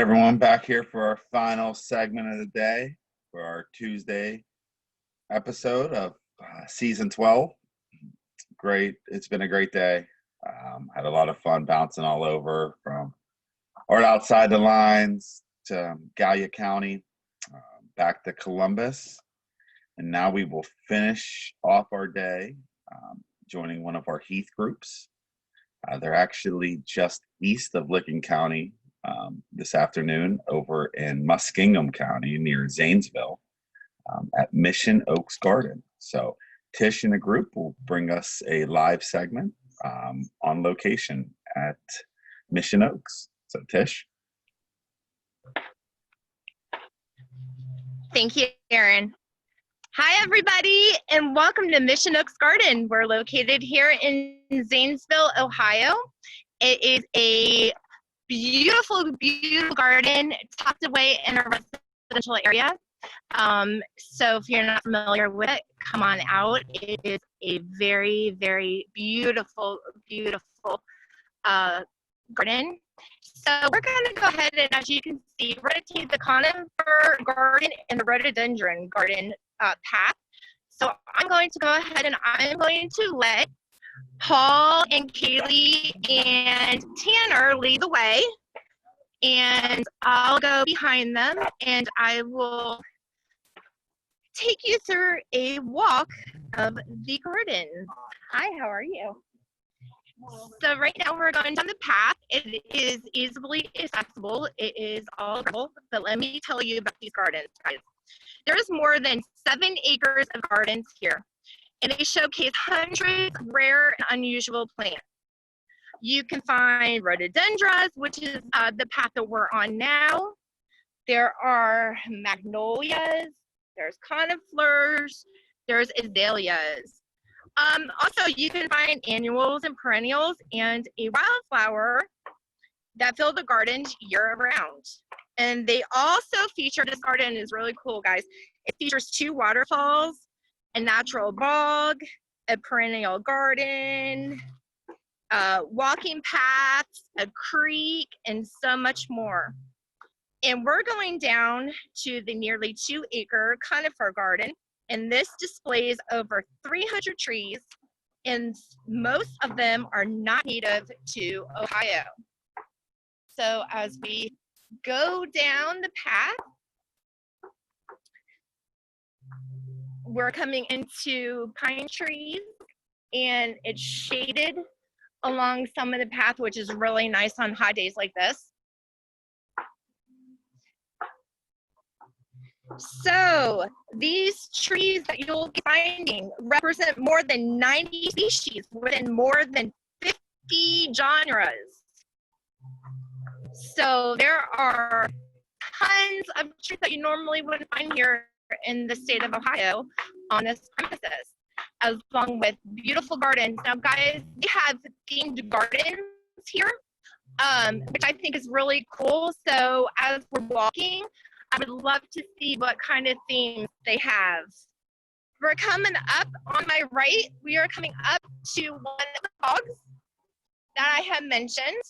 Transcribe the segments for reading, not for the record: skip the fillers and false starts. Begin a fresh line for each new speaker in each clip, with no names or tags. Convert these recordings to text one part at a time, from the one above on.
Everyone, back here for our final segment of the day for our Tuesday episode of season 12. Great. It's been a great day. Had a lot of fun bouncing all over from or outside the lines to Gallia County, back to Columbus. And now we will finish off our day joining one of our Heath groups. They're actually just east of Licking County this afternoon over in Muskingum County near Zanesville at Mission Oaks Garden. So Tish and the group will bring us a live segment on location at Mission Oaks. So Tish.
Thank you, Aaron. Hi, everybody, and welcome to Mission Oaks Garden. We're located here in Zanesville, Ohio. It is a beautiful, beautiful garden tucked away in a residential area. So if you're not familiar with it, come on out. It is a very, very beautiful, beautiful garden. So we're going to go ahead and, as you can see, rotate the conifer garden and the rhododendron garden path. So I'm going to go ahead and I'm going to let Paul and Kaylee and Tanner lead the way, and I'll go behind them and I will take you through a walk of the garden. Hi, how are you? So right now we're going down the path. It is easily accessible. It is all gravel, but let me tell you about these gardens, guys. There's more than 7 acres of gardens here, and they showcase hundreds of rare and unusual plants. You can find rhododendrons, which is the path that we're on now. There are magnolias, there's conifers, there's azaleas. Also, you can find annuals and perennials and a wildflower that fill the garden year round. And they also feature, this garden is really cool, guys. It features 2 waterfalls, a natural bog, a perennial garden, walking paths, a creek, and so much more. And we're going down to the nearly 2-acre conifer garden, and this displays over 300 trees, and most of them are not native to Ohio. So as we go down the path, we're coming into pine trees, and it's shaded along some of the path, which is really nice on hot days like this. So these trees that you'll be finding represent more than 90 species within more than 50 genres. So there are tons of trees that you normally wouldn't find here in the state of Ohio on this premises, along with beautiful gardens. Now, guys, we have themed gardens here, which I think is really cool. So as we're walking, I would love to see what kind of themes they have. We're coming up on my right. We are coming up to one of the bogs that I have mentioned.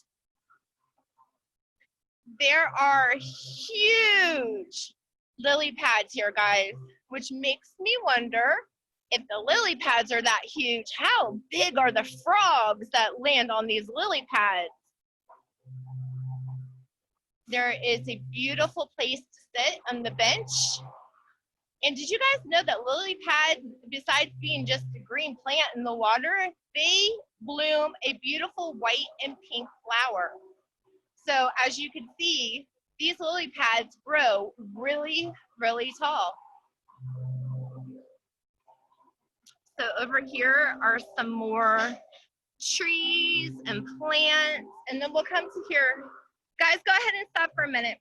There are huge lily pads here, guys, which makes me wonder, if the lily pads are that huge, how big are the frogs that land on these lily pads? There is a beautiful place to sit on the bench. And did you guys know that lily pads, besides being just a green plant in the water, they bloom a beautiful white and pink flower. So as you can see, these lily pads grow really, really tall. So over here are some more trees and plants, and then we'll come to here. Guys, go ahead and stop for a minute.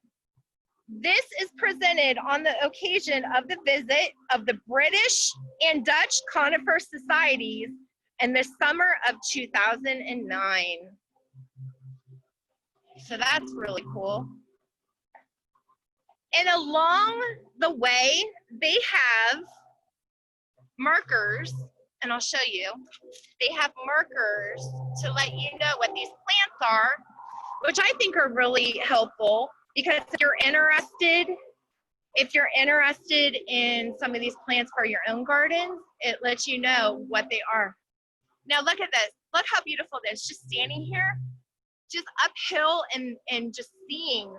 This is presented on the occasion of the visit of the British and Dutch Conifer Societies in the summer of 2009. So that's really cool. And along the way, they have markers, and I'll show you. They have markers to let you know what these plants are, which I think are really helpful. because if you're interested in some of these plants for your own gardens, it lets you know what they are. Now look at this. Look how beautiful it is. Just standing here, just uphill and just seeing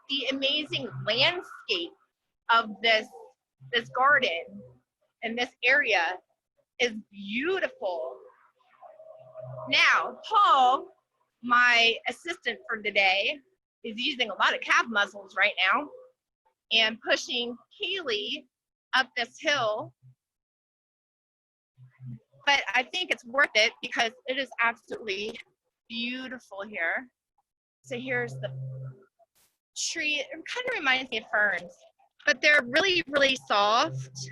the amazing landscape of this garden and this area is beautiful. Now, Paul, my assistant for today, is using a lot of calf muscles right now and pushing Kaylee up this hill. But I think it's worth it because it is absolutely beautiful here. So here's the tree. It kind of reminds me of ferns, but they're really, really soft.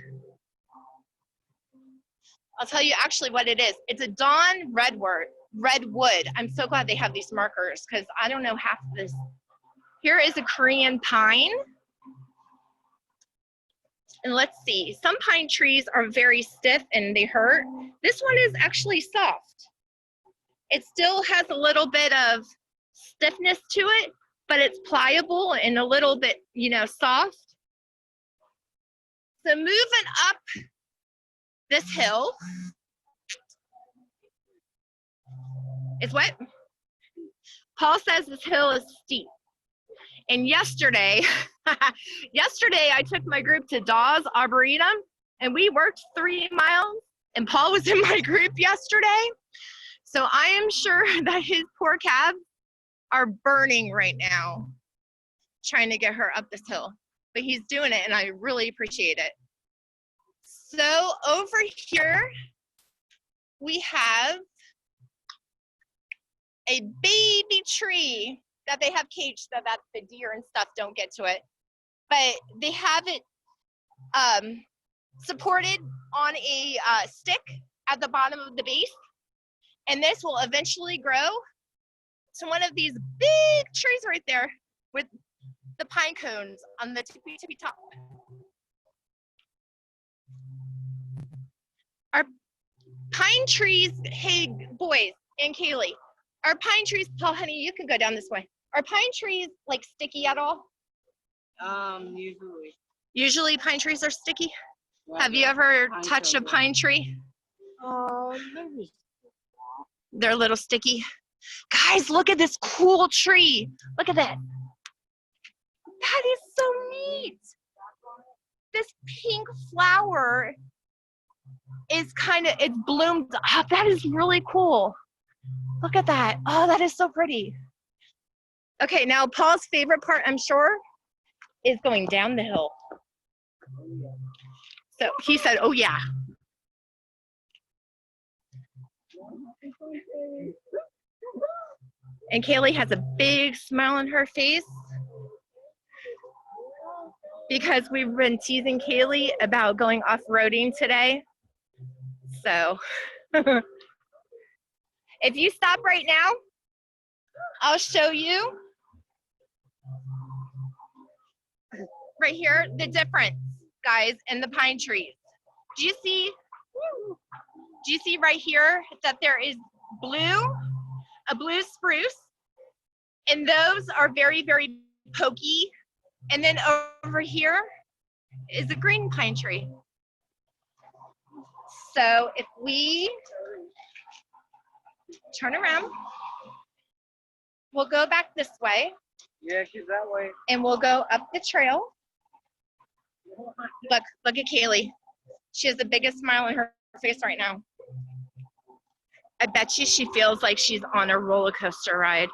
I'll tell you actually what it is. It's a Dawn redwood. I'm so glad they have these markers because I don't know half of this. Here is a Korean pine. And let's see, some pine trees are very stiff and they hurt. This one is actually soft. It still has a little bit of stiffness to it, but it's pliable and a little bit, soft. So moving up this hill is what? Paul says this hill is steep. And yesterday I took my group to Dawes Arboretum and we worked 3 miles and Paul was in my group yesterday. So I am sure that his poor calves are burning right now trying to get her up this hill, but he's doing it and I really appreciate it. So over here we have a baby tree that they have caged so that the deer and stuff don't get to it. But they have it supported on a stick at the bottom of the base. And this will eventually grow to one of these big trees right there with the pine cones on the tippy top. Our pine trees, hey boys and Kaylee, are pine trees, Paul, honey, you can go down this way. Are pine trees like sticky at all?
Usually.
Usually pine trees are sticky? Yeah, have you ever touched a pine tree?
Maybe.
They're a little sticky. Guys, look at this cool tree. Look at that. That is so neat. This pink flower is it's bloomed up. That is really cool. Look at that. Oh, that is so pretty. Okay, now Paul's favorite part, I'm sure, is going down the hill. So he said, oh yeah. And Kaylee has a big smile on her face because we've been teasing Kaylee about going off-roading today. So if you stop right now, I'll show you right here the difference, guys, in the pine trees. Do you see right here that there is a blue spruce, and those are very, very pokey. And then over here is a green pine tree. So if we turn around, we'll go back this way.
Yeah, she's that way.
And we'll go up the trail. Look at Kaylee. She has the biggest smile on her face right now. I bet you she feels like she's on a roller coaster ride.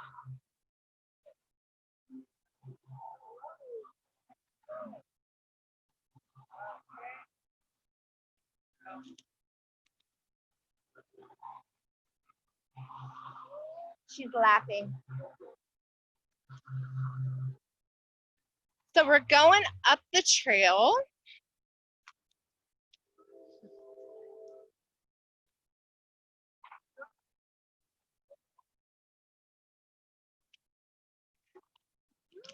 She's laughing. So we're going up the trail.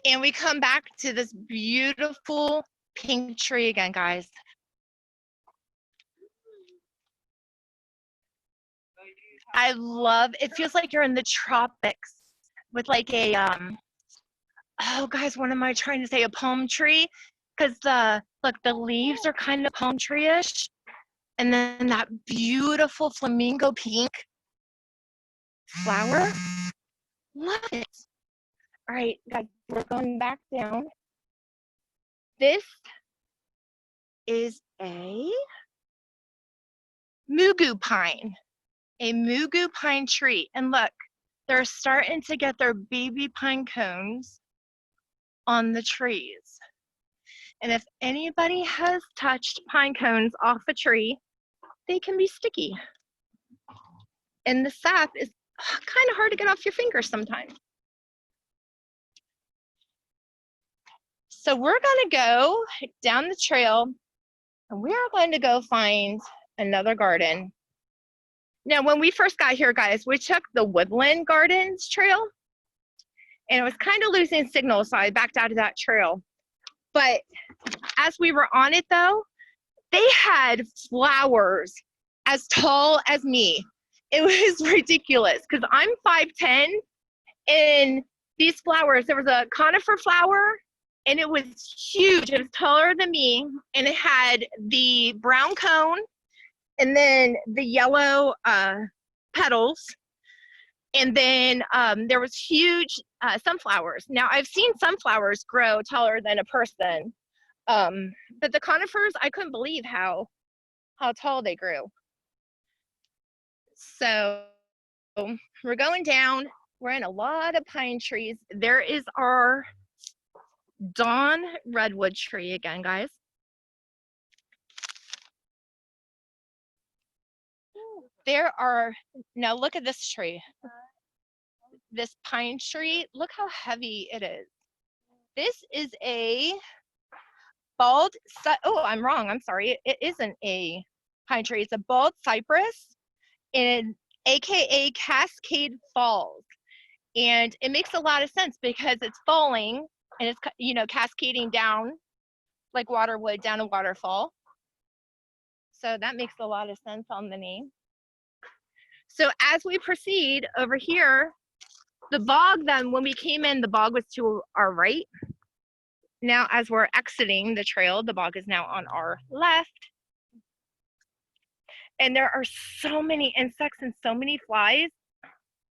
And we come back to this beautiful pink tree again, guys. I love, it feels like you're in the tropics with like a oh guys, what am I trying to say? A palm tree, because look, the leaves are kind of palm tree-ish, and then that beautiful flamingo pink flower. Love it. All right, guys, we're going back down. This is a mugu pine, tree. And look, they're starting to get their baby pine cones on the trees. And if anybody has touched pine cones off a tree, they can be sticky. And the sap is kind of hard to get off your fingers sometimes. So we're gonna go down the trail and we are going to go find another garden. Now, when we first got here, guys, we took the Woodland Gardens trail and it was kind of losing signal, so I backed out of that trail. But as we were on it though, they had flowers as tall as me. It was ridiculous because I'm 5'10", and these flowers, there was a conifer flower and it was huge. It was taller than me and it had the brown cone and then the yellow petals. And then there was huge sunflowers. Now I've seen sunflowers grow taller than a person, but the conifers, I couldn't believe how tall they grew. So we're going down. We're in a lot of pine trees. There is our Dawn redwood tree again, guys. There are, now look at this tree. This pine tree, look how heavy it is. This is a bald, oh, I'm wrong, I'm sorry. It isn't a pine tree, it's a bald cypress, in AKA Cascade Falls. And it makes a lot of sense because it's falling and it's, you know, cascading down like water would down a waterfall. So that makes a lot of sense on the name. So as we proceed over here, the bog then, when we came in, the bog was to our right. Now, as we're exiting the trail, the bog is now on our left. And there are so many insects and so many flies.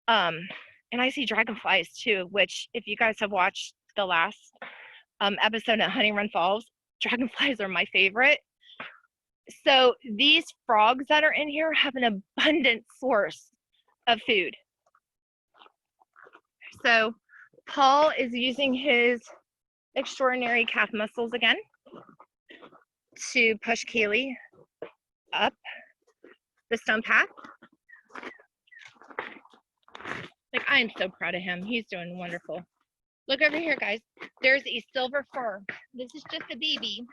And I see dragonflies too, which if you guys have watched the last episode at Honey Run Falls, dragonflies are my favorite. So these frogs that are in here have an abundant source of food. So Paul is using his extraordinary calf muscles again to push Kaylee up the stone path. Like, I am so proud of him. He's doing wonderful. Look over here, guys. There's a silver fir. This is just a baby.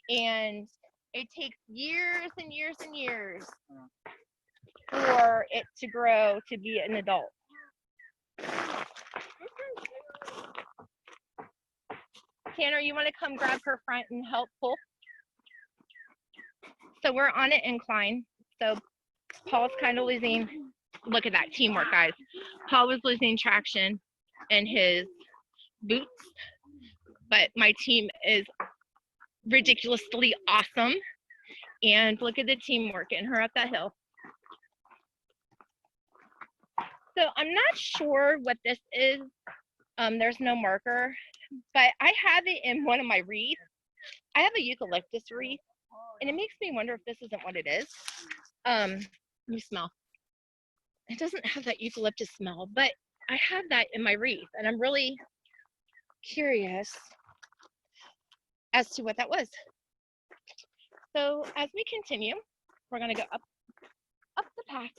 And it takes years and years and years for it to grow to be an adult. Tanner, you want to come grab her front and help pull? So we're on an incline. So Paul's kind of losing, look at that teamwork, guys. Paul was losing traction in his boots, but my team is ridiculously awesome. And look at the teamwork getting her up that hill. So I'm not sure what this is. There's no marker, but I have it in one of my wreaths. I have a eucalyptus wreath, and it makes me wonder if this isn't what it is. Let me smell. It doesn't have that eucalyptus smell, but I have that in my wreath, and I'm really curious as to what that was. So as we continue, we're gonna go up the path.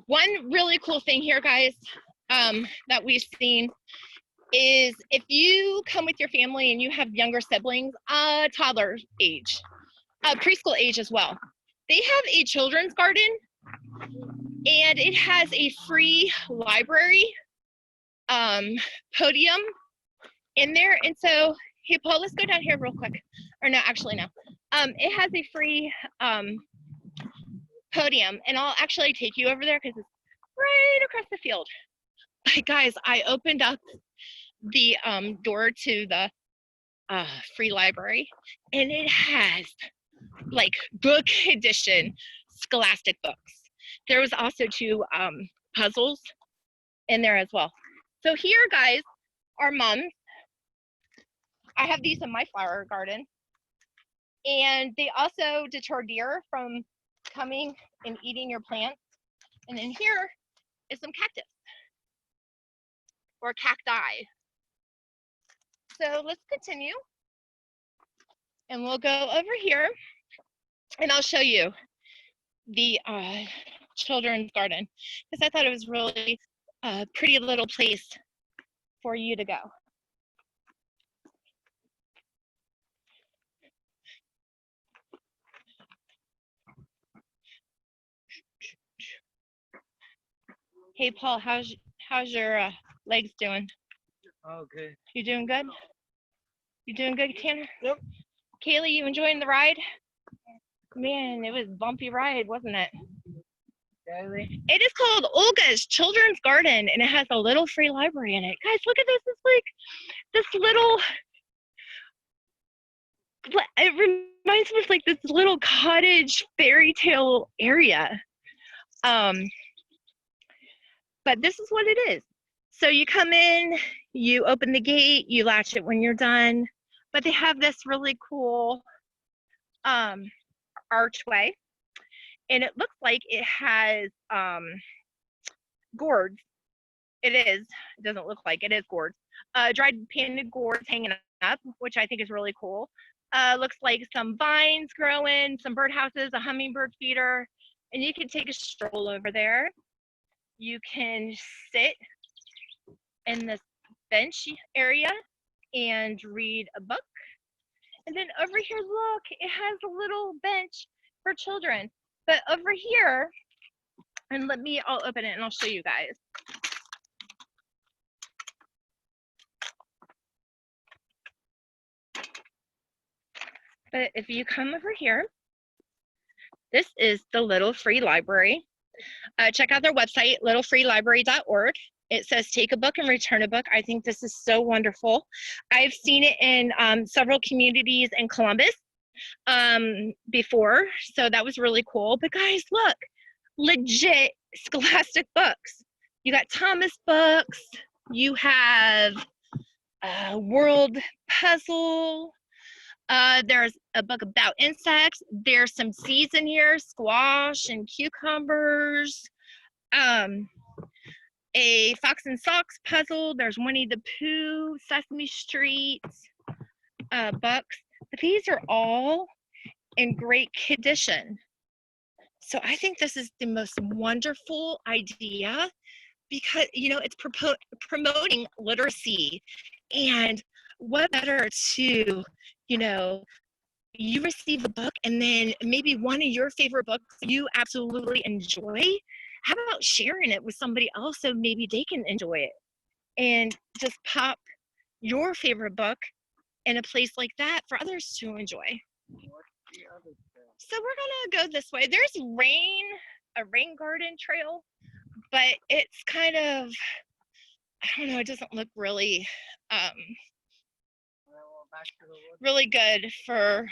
One really cool thing here, guys, that we've seen is if you come with your family and you have younger siblings, toddler age, preschool age as well, they have a children's garden and it has a free library podium in there. And so, hey, Paul, let's go down here real quick. Or no, actually no. It has a free podium, and I'll actually take you over there because it's right across the field. But guys, I opened up the door to the free library, and it has like book edition scholastic books. There was also 2 puzzles in there as well. So here, guys, are mums. I have these in my flower garden, and they also deter deer from coming and eating your plants. And then here is some cactus or cacti. So let's continue, and we'll go over here, and I'll show you the children's garden because I thought it was really a pretty little place for you to go. Hey Paul, how's your legs doing?
Okay.
You doing good? You doing good, Tanner?
Yep.
Kaylee, you enjoying the ride? Man, it was a bumpy ride, wasn't it?
Kaylee?
It is called Olga's Children's Garden, and it has a little free library in it. Guys, look at this. It's like this little, it reminds me of like this little cottage fairy tale area. But this is what it is. So you come in, you open the gate, you latch it when you're done. But they have this really cool archway, and it looks like it has gourds. It is. It doesn't look like it is gourds. Dried painted gourds hanging up, which I think is really cool. Looks like some vines growing, some birdhouses, a hummingbird feeder, and you can take a stroll over there. You can sit in this bench area and read a book. And then over here, look, it has a little bench for children. But over here, and I'll open it and I'll show you guys. But if you come over here, this is the Little Free Library. Check out their website, littlefreelibrary.org. It says take a book and return a book. I think this is so wonderful. I've seen it in several communities in Columbus before, so that was really cool. But guys, look, legit scholastic books. You got Thomas books. You have World Puzzle. There's a book about insects. There's some seeds in here, squash and cucumbers. A Fox and Socks puzzle. There's Winnie the Pooh, Sesame Street books. But these are all in great condition. So I think this is the most wonderful idea because, it's promoting literacy. And what better to, you receive a book and then maybe one of your favorite books you absolutely enjoy. How about sharing it with somebody else so maybe they can enjoy it? And just pop your favorite book in a place like that for others to enjoy. So we're gonna go this way. There's a rain garden trail, but it's kind of, I don't know, it doesn't look really really good for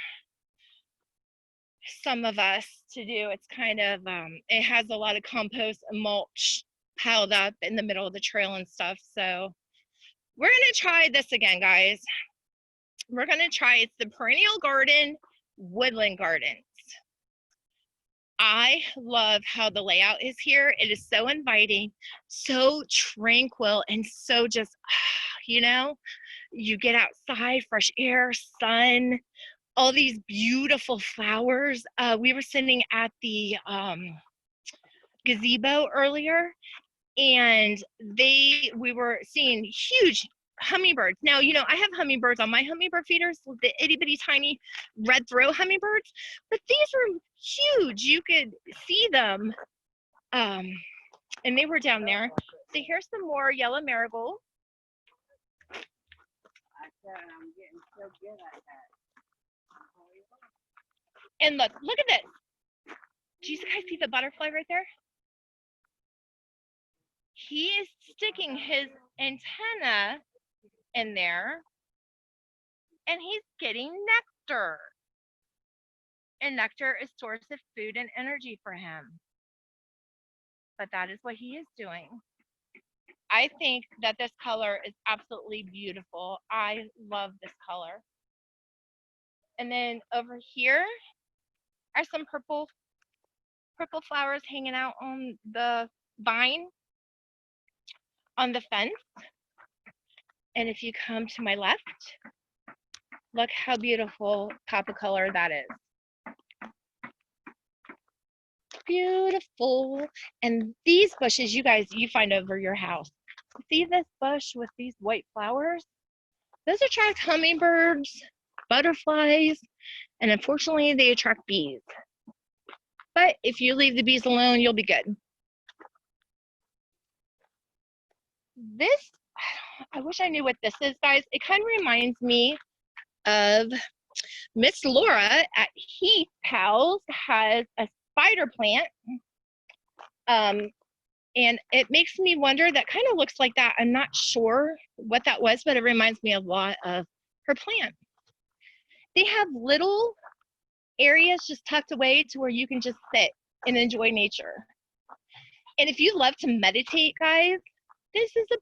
some of us to do. It's kind of it has a lot of compost and mulch piled up in the middle of the trail and stuff. So we're gonna try this again, guys. We're gonna try, it's the Perennial Garden Woodland Gardens. I love how the layout is here. It is so inviting, so tranquil, and so just, you get outside, fresh air, sun, all these beautiful flowers. We were sitting at the gazebo earlier, and we were seeing huge hummingbirds. Now, I have hummingbirds on my hummingbird feeders, the itty bitty tiny red throat hummingbirds, but these were huge. You could see them, and they were down there. So here's some more yellow marigold.
I'm getting so good at that.
And look at this. Do you guys see the butterfly right there? He is sticking his antenna in there and he's getting nectar. And nectar is source of food and energy for him. But that is what he is doing. I think that this color is absolutely beautiful. I love this color. And then over here are some purple flowers hanging out on the vine on the fence. And if you come to my left, look how beautiful pop of color that is. Beautiful. And these bushes, you guys, you find over your house. See this bush with these white flowers? Those attract hummingbirds, butterflies, and unfortunately they attract bees. But if you leave the bees alone, you'll be good. This, I wish I knew what this is, guys. It kind of reminds me of Miss Laura at PALS has a spider plant. And it makes me wonder, that kind of looks like that. I'm not sure what that was, but it reminds me a lot of her plant. They have little areas just tucked away to where you can just sit and enjoy nature. And if you love to meditate, guys, this is a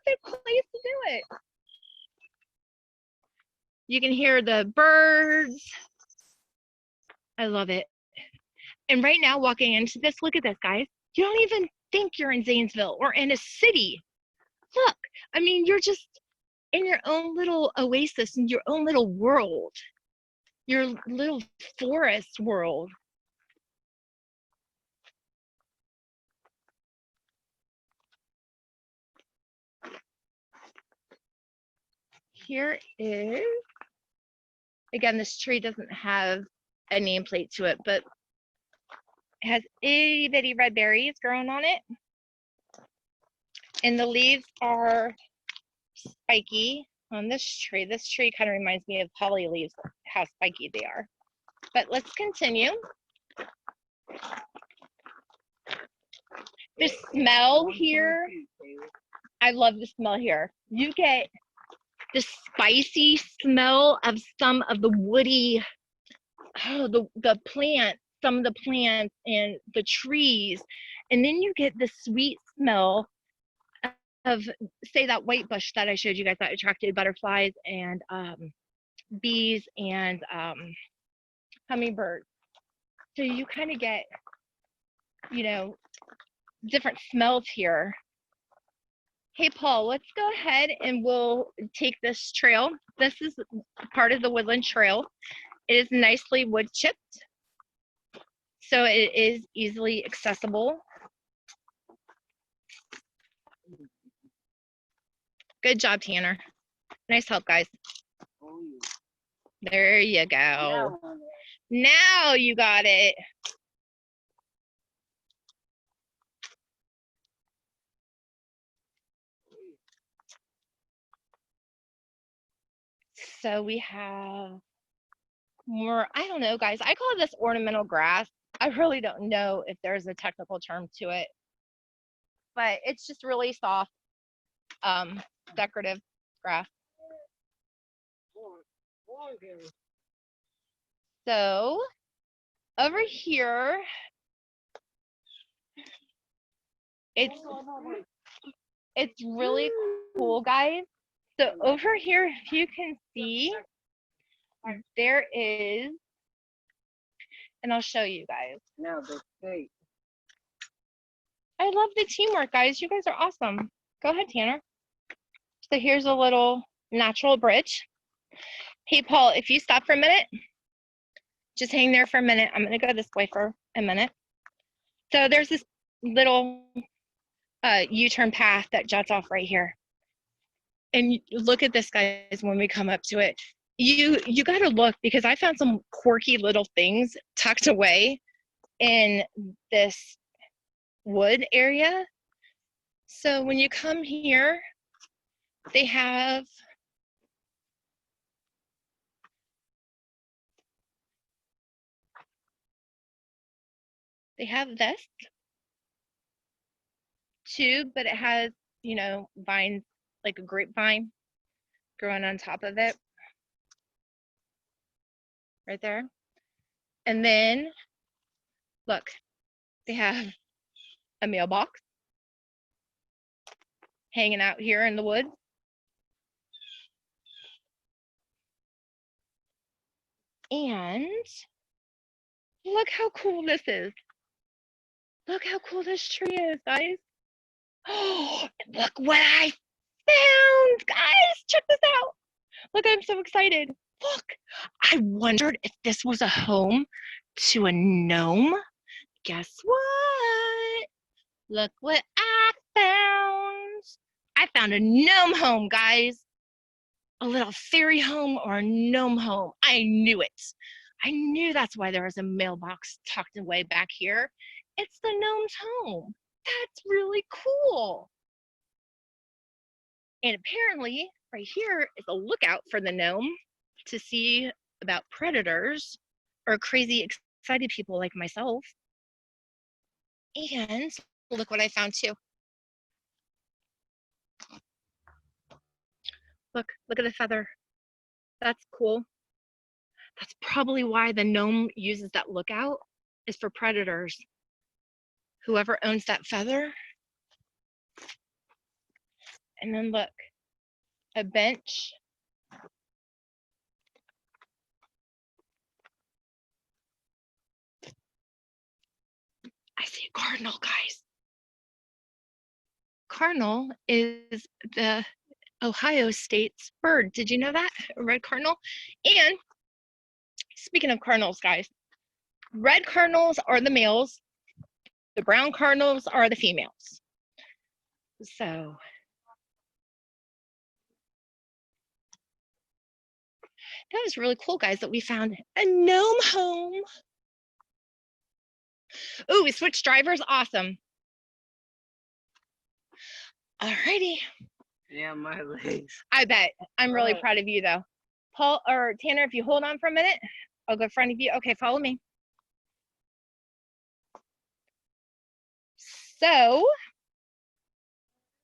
perfect place to do it. You can hear the birds. I love it. And right now, walking into this, look at this, guys. You don't even think you're in Zanesville or in a city. Look, I mean, you're just in your own little oasis, in your own little world, your little forest world. Here is, again, this tree doesn't have a nameplate to it, but it has itty bitty red berries growing on it. And the leaves are spiky on this tree. This tree kind of reminds me of holly leaves, how spiky they are. But let's continue. The smell here, I love the smell here. You get the spicy smell of some of the woody, the plant, some of the plants and the trees. And then you get the sweet smell of, say, that white bush that I showed you guys that attracted butterflies and bees and hummingbirds. So you kind of get, you know, different smells here. Hey, Paul, let's go ahead and we'll take this trail. This is part of the woodland trail. It is nicely wood chipped, so it is easily accessible. Good job, Tanner. Nice help, guys. There you go. Now you got it. So we have more, I don't know, guys. I call this ornamental grass. I really don't know if there's a technical term to it, but it's just really soft, decorative grass. So over here, it's really cool, guys. So over here, if you can see, there is, and I'll show you guys.
Now the state.
I love the teamwork, guys. You guys are awesome. Go ahead, Tanner. So here's a little natural bridge. Hey, Paul, if you stop for a minute, just hang there for a minute. I'm going to go this way for a minute. So there's this little U-turn path that juts off right here. And look at this, guys, when we come up to it. You got to look, because I found some quirky little things tucked away in this wood area. So when you come here, they have they have this too, but it has, you know, vines, like a grapevine growing on top of it. Right there. And then, look, they have a mailbox hanging out here in the woods. And look how cool this is. Look how cool this tree is, guys. Oh, look what I found, guys. Check this out. Look, I'm so excited. Look, I wondered if this was a home to a gnome. Guess what? Look what I found. I found a gnome home, guys. A little fairy home or a gnome home. I knew it. I knew that's why there was a mailbox tucked away back here. It's the gnome's home. That's really cool. And apparently, right here is a lookout for the gnome to see about predators or crazy, excited people like myself. And look what I found too. Look at the feather. That's cool. That's probably why the gnome uses that lookout, is for predators. Whoever owns that feather. And then look, a bench. I see a cardinal, guys. Cardinal is the Ohio State's bird. Did you know that? A red cardinal. And speaking of cardinals, guys, red cardinals are the males. The brown cardinals are the females. So that was really cool, guys, that we found a gnome home. Ooh, we switched drivers. Awesome. Alrighty.
Yeah, my legs.
I bet. I'm really proud of you, though. Paul or Tanner, if you hold on for a minute, I'll go in front of you. Okay, follow me. So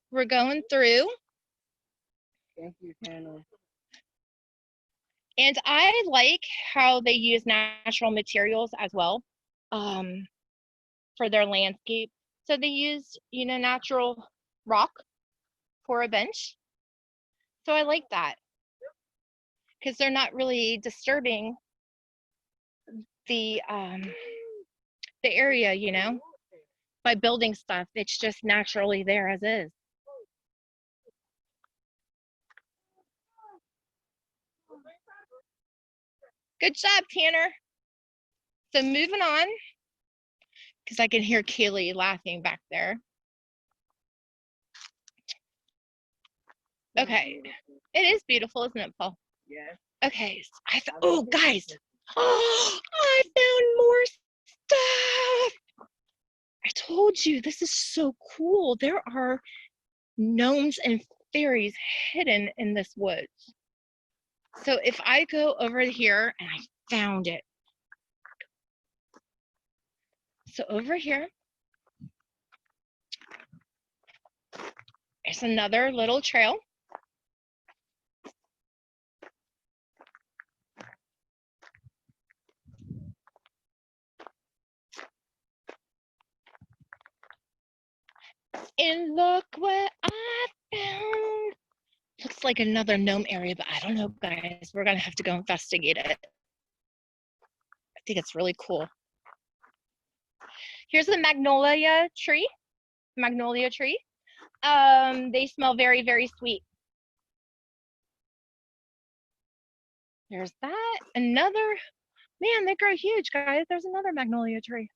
we're going through.
Thank you, Tanner.
And I like how they use natural materials as well for their landscape. So they use, you know, natural rock for a bench. So I like that because they're not really disturbing the area, you know, by building stuff. It's just naturally there as is. Good job, Tanner. So moving on, because I can hear Kaylee laughing back there. Okay, it is beautiful, isn't it, Paul?
Yes.
Okay, oh, guys. Oh, I found more stuff. I told you, this is so cool. There are gnomes and fairies hidden in this woods. So if I go over here, and I found it. So over here, there's another little trail. And look what I found. Looks like another gnome area, but I don't know, guys. We're gonna have to go investigate it. I think it's really cool. Here's the magnolia tree. They smell very, very sweet. There's that. Another, man, they grow huge, guys. There's another magnolia tree.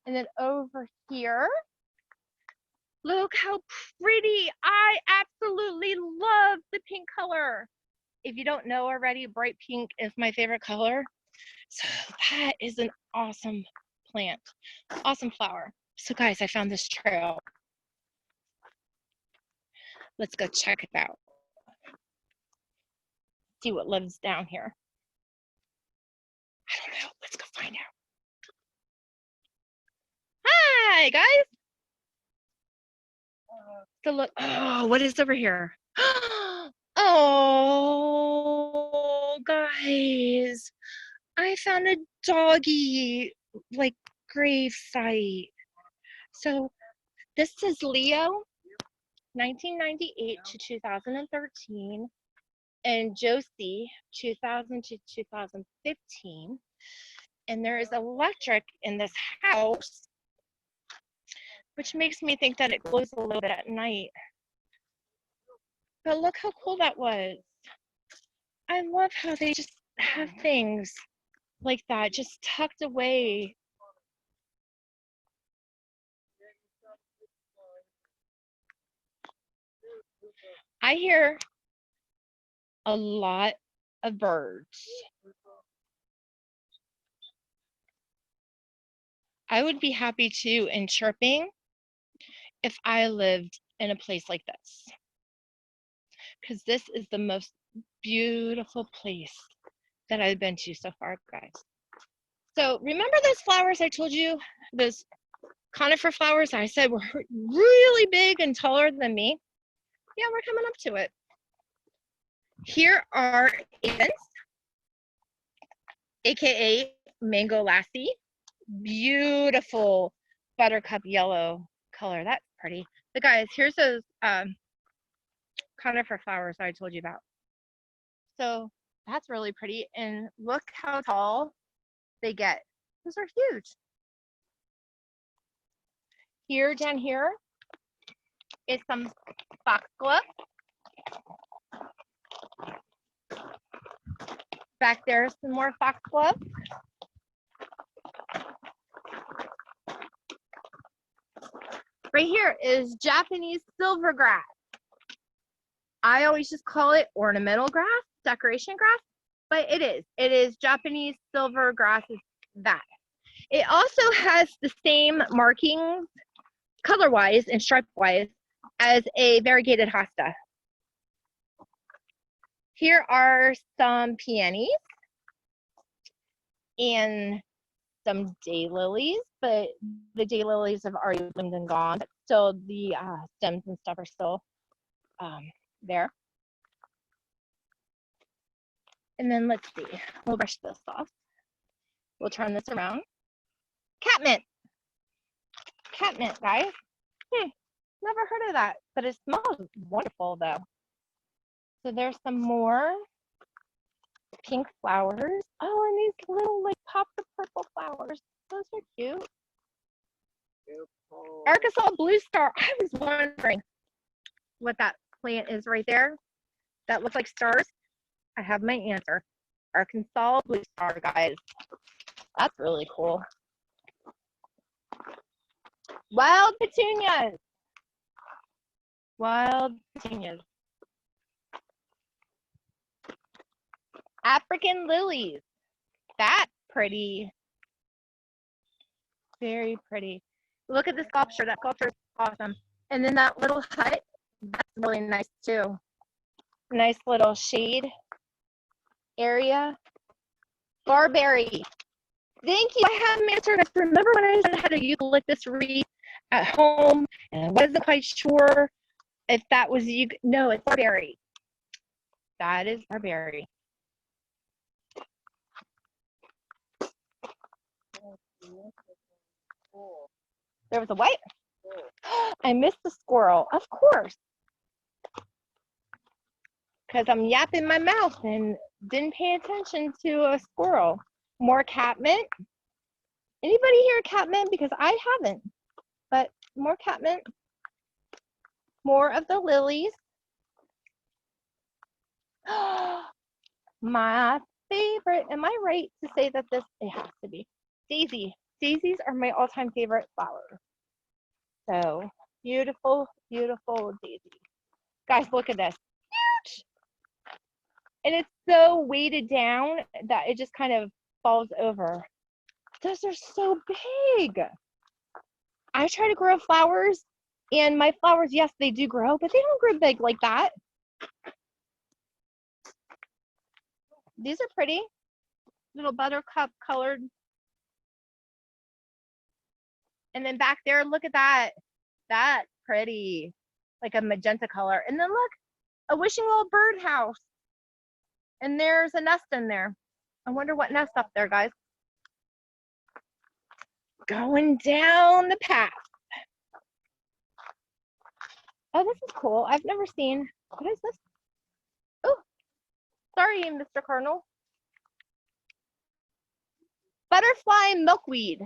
And then over here, look how pretty. I absolutely love the pink color. If you don't know already, bright pink is my favorite color. So that is an awesome plant, awesome flower. So guys, I found this trail. Let's go check it out. See what lives down here. I don't know. Let's go find out. Hi, guys. So look. Oh, what is over here? Oh, guys. I found a doggy, like, grave site. So this is Leo, 1998 to 2013, and Josie, 2000 to 2015. And there is electric in this house, which makes me think that it glows a little bit at night. But look how cool that was. I love how they just have things like that just tucked away. I hear a lot of birds. I would be happy too in chirping if I lived in a place like this, because this is the most beautiful place that I've been to so far, guys. So remember those flowers I told you, those conifer flowers I said were really big and taller than me? Yeah, we're coming up to it. Here are Avens, aka Mango Lassie. Beautiful buttercup yellow color. That's pretty. But guys, here's those conifer flowers I told you about. So that's really pretty. And look how tall they get. Those are huge. Here, down here is some foxglove. Back there, some more foxglove. Right here is Japanese silvergrass. I always just call it ornamental grass, decoration grass, but it is. It is Japanese silvergrass is that. It also has the same markings, color-wise and stripe-wise, as a variegated hosta. Here are some peonies and some daylilies, but the daylilies have already bloomed and gone, but still the stems and stuff are still there. And then let's see, we'll brush this off. We'll turn this around. Catmint. Catmint, guys. Never heard of that, but it smells wonderful though. So there's some more pink flowers. Oh, and these little like pop of purple flowers. Those are cute. Arkansas blue star. I was wondering what that plant is right there. That looks like stars. I have my answer. Arkansas blue star, guys. That's really cool. Wild petunias. Wild petunias. African lilies. That's pretty. Very pretty. Look at the sculpture. That sculpture is awesome. And then that little hut, that's really nice too. Nice little shade area. Barberry. Thank you. I have an answer. Remember when I had a eucalyptus wreath at home and I wasn't quite sure if that was you? No, it's barberry. That is barberry. There was a what? I missed the squirrel. Of course. Because I'm yapping my mouth and didn't pay attention to a squirrel. More catmint. Anybody here catmint? Because I haven't. But more catmint. More of the lilies. My favorite. Am I right to say that this, it has to be. Daisy. Daisies are my all-time favorite flower. So beautiful, beautiful daisy. Guys, look at this. Huge. And it's so weighted down that it just kind of falls over. Those are so big. I try to grow flowers, and my flowers, yes, they do grow, but they don't grow big like that. These are pretty. little buttercup colored. And then back there, look at that. That's pretty, like a magenta color. And then look, a wishing well birdhouse. And there's a nest in there. I wonder what nest up there, guys. Going down the path. Oh, this is cool. I've never seen. What is this? Oh, sorry, Mr. Cardinal. Butterfly milkweed.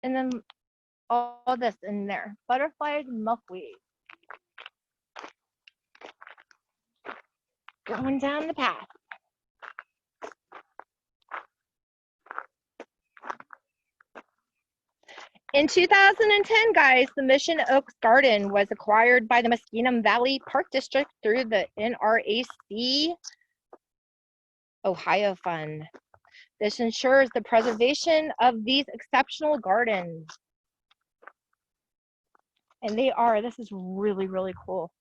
And then all this in there. Butterfly milkweed. Going down the path. In 2010, guys, the Mission Oaks Garden was acquired by the Muskingum Valley Park District through the NRAC Ohio Fund. This ensures the preservation of these exceptional gardens. And they are, this is really, really cool.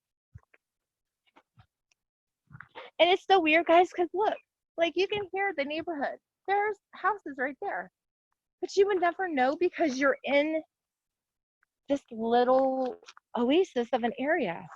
And it's so weird, guys, because look, like you can hear the neighborhood. There's houses right there. But you would never know because you're in this little oasis of an area.